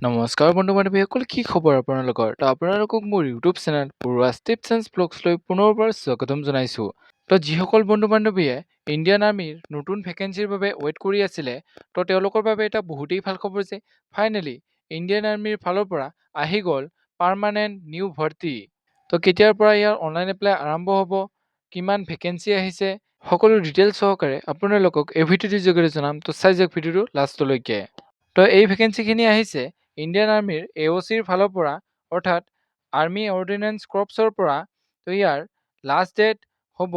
নমস্কাৰ বন্ধু বান্ধৱীসকল, কি খবৰ আপোনালোকৰ? আপোনালোকক মোৰ ইউটিউব চেনেল পৰুৱা টিপছ এণ্ড ব্লগছলৈ পুনৰবাৰ স্বাগতম জনাইছোঁ। যিসকল বন্ধু বান্ধৱীয়ে ইণ্ডিয়ান আৰ্মিৰ নতুন ভেকেঞ্চিৰ বাবে ৱেইট কৰি আছিলে, তেওঁলোকৰ বাবে এটা বহুতেই ভাল খবৰ যে ফাইনেলি ইণ্ডিয়ান আৰ্মিৰ ফালৰ পৰা আহি গ'ল পাৰ্মানেণ্ট নিউ ভৰ্তি। কেতিয়াৰ পৰা ইয়াৰ অনলাইন এপ্লাই আৰম্ভ হ'ব, কিমান ভেকেঞ্চি আহিছে, সকলো ডিটেইলছ সহকাৰে আপোনালোকক এই ভিডিঅ'টোৰ যোগেৰে জনাম। চাই যাওক ভিডিঅ'টো লাষ্টলৈকে। এই ভেকেঞ্চিখিনি আহিছে ইণ্ডিয়ান আৰ্মিৰ AOCৰ ফালৰ পৰা, অৰ্থাৎ আৰ্মি অৰ্ডিনেন্স কৰ্পছৰ পৰা। ইয়াৰ লাষ্ট ডেট হ'ব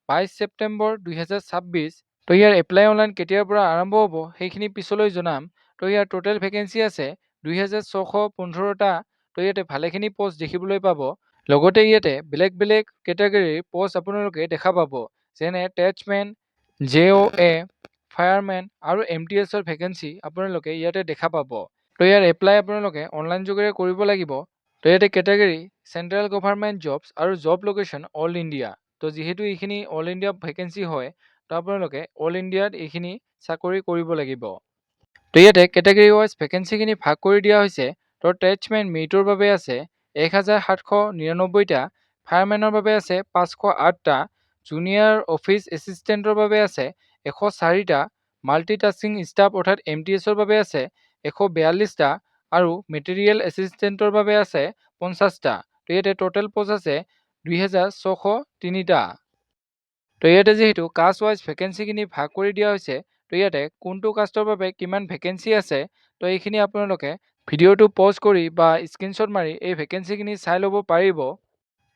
22 ছেপ্টেম্বৰ 2026। ইয়াৰ এপ্লাই অনলাইন কেতিয়াৰ পৰা আৰম্ভ হ'ব সেইখিনি পিছলৈ জনাম। ইয়াৰ টোটেল ভেকেঞ্চি আছে 2615টা। ইয়াতে ভালেখিনি পোষ্ট দেখিবলৈ পাব। লগতে ইয়াতে বেলেগ বেলেগ কেটেগৰীৰ পোষ্ট আপোনালোকে দেখা পাব, যেনে টেচমেন, JOA, ফায়াৰমেন আৰু MTSৰ ভেকেঞ্চি আপোনালোকে ইয়াতে দেখা পাব। ইয়াৰ এপ্লাই আপোনালোকে অনলাইন যোগেৰে কৰিব লাগিব। ইয়াতে কেটেগৰী চেন্ট্ৰেল গভৰ্ণমেণ্ট জবছ আৰু জব লোকেশ্যন অল ইণ্ডিয়া। যিহেতু এইখিনি অল ইণ্ডিয়া ভেকেঞ্চি হয়, আপোনালোকে অল ইণ্ডিয়াত এইখিনি চাকৰি কৰিব লাগিব। ইয়াতে কেটেগৰী ৱাইজ ভেকেঞ্চিখিনি ভাগ কৰি দিয়া হৈছে। টেচমেন মেৰিটৰ বাবে আছে 1799টা, ফায়াৰমেনৰ বাবে আছে 508টা, জুনিয়ৰ অফিচ এছিষ্টেণ্টৰ বাবে আছে 104টা, মাল্টিটাস্কিং ষ্টাফ অৰ্থাৎ MTSৰ বাবে আছে 142টা আৰু মেটেৰিয়েল এছিষ্টেণ্টৰ বাবে আছে 50টা। ইয়াতে টোটেল পোষ্ট আছে 2603টা। ইয়াতে যিহেতু কাষ্ট ৱাইজ ভেকেঞ্চিখিনি ভাগ কৰি দিয়া হৈছে, ইয়াতে কোনটো কাষ্টৰ বাবে কিমান ভেকেঞ্চি আছে, এইখিনি আপোনালোকে ভিডিঅ'টো পজ কৰি বা স্ক্ৰীনশ্বট মাৰি এই ভেকেঞ্চিখিনি চাই ল'ব পাৰিব।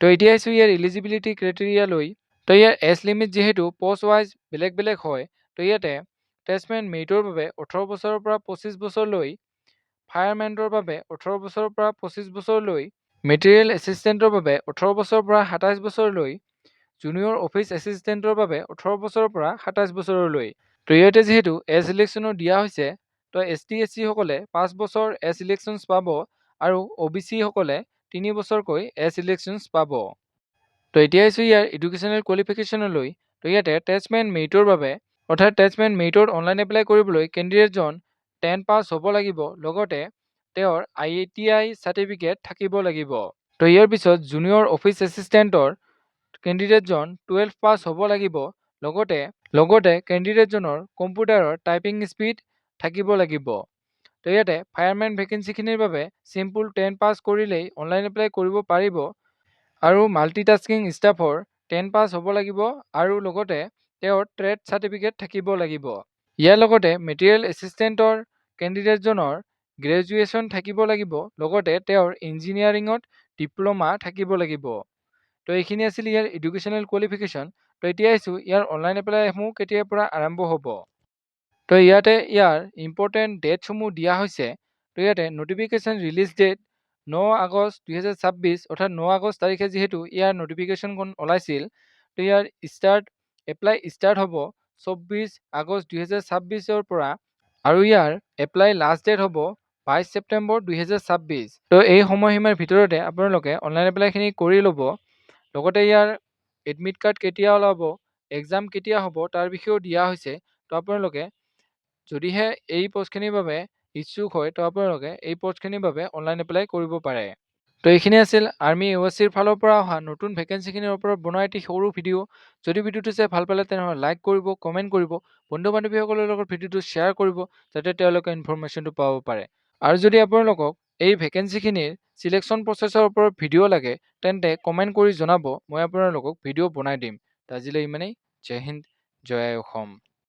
এতিয়া আহিছোঁ ইয়াৰ এলিজিবিলিটি ক্ৰাইটেৰিয়ালৈ। ইয়াৰ এজ লিমিট যিহেতু পোষ্ট ৱাইজ বেলেগ বেলেগ হয়, ইয়াতে টেচমেন মেৰিটৰ বাবে 18 বছৰৰ পৰা 25 বছৰলৈ, ফায়াৰমেনৰ বাবে 18 বছৰৰ পৰা 25 বছৰলৈ, মেটেৰিয়েল এছিষ্টেণ্টৰ বাবে 18 বছৰৰ পৰা 27 বছৰলৈ, জুনিয়ৰ অফিচ এছিষ্টেণ্টৰ বাবে 18 বছৰৰ পৰা 27 বছৰলৈ। ইয়াতে যিহেতু এজ ইলেকশ্যনো দিয়া হৈছে, ST SC সকলে 5 বছৰ এজ ইলেকশ্যনছ পাব আৰু OBC সকলে 3 বছৰকৈ এজ ইলেকশ্যনছ পাব। এতিয়া আহিছোঁ ইয়াৰ এডুকেশ্যনেল কোৱালিফিকেশ্যনলৈ। ইয়াতে টেচমেন মেৰিটৰ বাবে, অৰ্থাৎ টেচমেন মেৰিটত অনলাইন এপ্লাই কৰিবলৈ কেণ্ডিডেটজন 10 পাছ হ'ব লাগিব, লগতে তেওঁৰ ITI চাৰ্টিফিকেট থাকিব লাগিব। ইয়াৰ পিছত জুনিয়ৰ অফিচ এছিষ্টেণ্টৰ কেণ্ডিডেটজন 12 পাছ হ'ব লাগিব, লগতে কেণ্ডিডেটজনৰ কম্পিউটাৰৰ টাইপিং স্পীড থাকিব লাগিব। ইয়াতে ফায়াৰমেন ভেকেঞ্চিখিনিৰ বাবে চিম্পুল 10 পাছ কৰিলেই অনলাইন এপ্লাই কৰিব পাৰিব আৰু মাল্টিটাস্কিং ষ্টাফৰ 10 পাছ হ'ব লাগিব আৰু লগতে তেওঁৰ ট্ৰেড চাৰ্টিফিকেট থাকিব লাগিব। ইয়াৰ লগতে মেটেৰিয়েল এছিষ্টেণ্টৰ কেণ্ডিডেটজনৰ গ্ৰেজুৱেশ্যন থাকিব লাগিব, লগতে তেওঁৰ ইঞ্জিনিয়াৰিঙত ডিপ্ল'মা থাকিব লাগিব। এইখিনি আছিল ইয়াৰ এডুকেশ্যনেল কোৱালিফিকেশ্যন। এতিয়া আহিছোঁ ইয়াৰ অনলাইন এপ্লাইসমূহ কেতিয়াৰ পৰা আৰম্ভ হ'ব। ইয়াতে ইয়াৰ ইম্পৰ্টেণ্ট ডেটসমূহ দিয়া হৈছে। ইয়াতে নটিফিকেশ্যন ৰিলিজ ডেট 9 আগষ্ট 2026, অৰ্থাৎ 9 আগষ্ট তাৰিখে যিহেতু ইয়াৰ নটিফিকেশ্যনখন ওলাইছিল, ইয়াৰ এপ্লাই ষ্টাৰ্ট হ'ব 24 আগষ্ট 2026ৰ পৰা আৰু ইয়াৰ এপ্লাই লাষ্ট ডেট হ'ব 22 ছেপ্টেম্বৰ 2026। এই সময়সীমাৰ ভিতৰতে আপোনালোকে অনলাইন এপ্লাইখিনি কৰি ল'ব। লগতে ইয়াৰ এডমিট কাৰ্ড কেতিয়া ওলাব, এক্সাম কেতিয়া হ'ব তাৰ বিষয়েও দিয়া হৈছে। আপোনালোকে যদিহে এই পোষ্টখিনিৰ বাবে ইচ্ছুক হয়, আপোনালোকে এই পোষ্টখিনিৰ বাবে অনলাইন এপ্লাই কৰিব পাৰে। এইখিনি আছিল আৰ্মি AOCৰ ফালৰ পৰা অহা নতুন ভেকেঞ্চিখিনিৰ ওপৰত বনোৱা এটি সৰু ভিডিঅ'। যদি ভিডিঅ'টো চাই ভাল পালে তেনেহ'লে লাইক কৰিব, কমেণ্ট কৰিব, বন্ধু বান্ধৱীসকলৰ লগত ভিডিঅ'টো শ্বেয়াৰ কৰিব, যাতে তেওঁলোকে ইনফৰমেশ্যনটো পাব পাৰে। আৰু যদি আপোনালোকক এই ভেকেঞ্চিখিনিৰ চিলেকশ্যন প্ৰচেছৰ ওপৰত ভিডিঅ' লাগে, তেন্তে কমেণ্ট কৰি জনাব, মই আপোনালোকক ভিডিঅ' বনাই দিম। আজিলৈ ইমানেই। জয় হিন্দ, জয় অসম।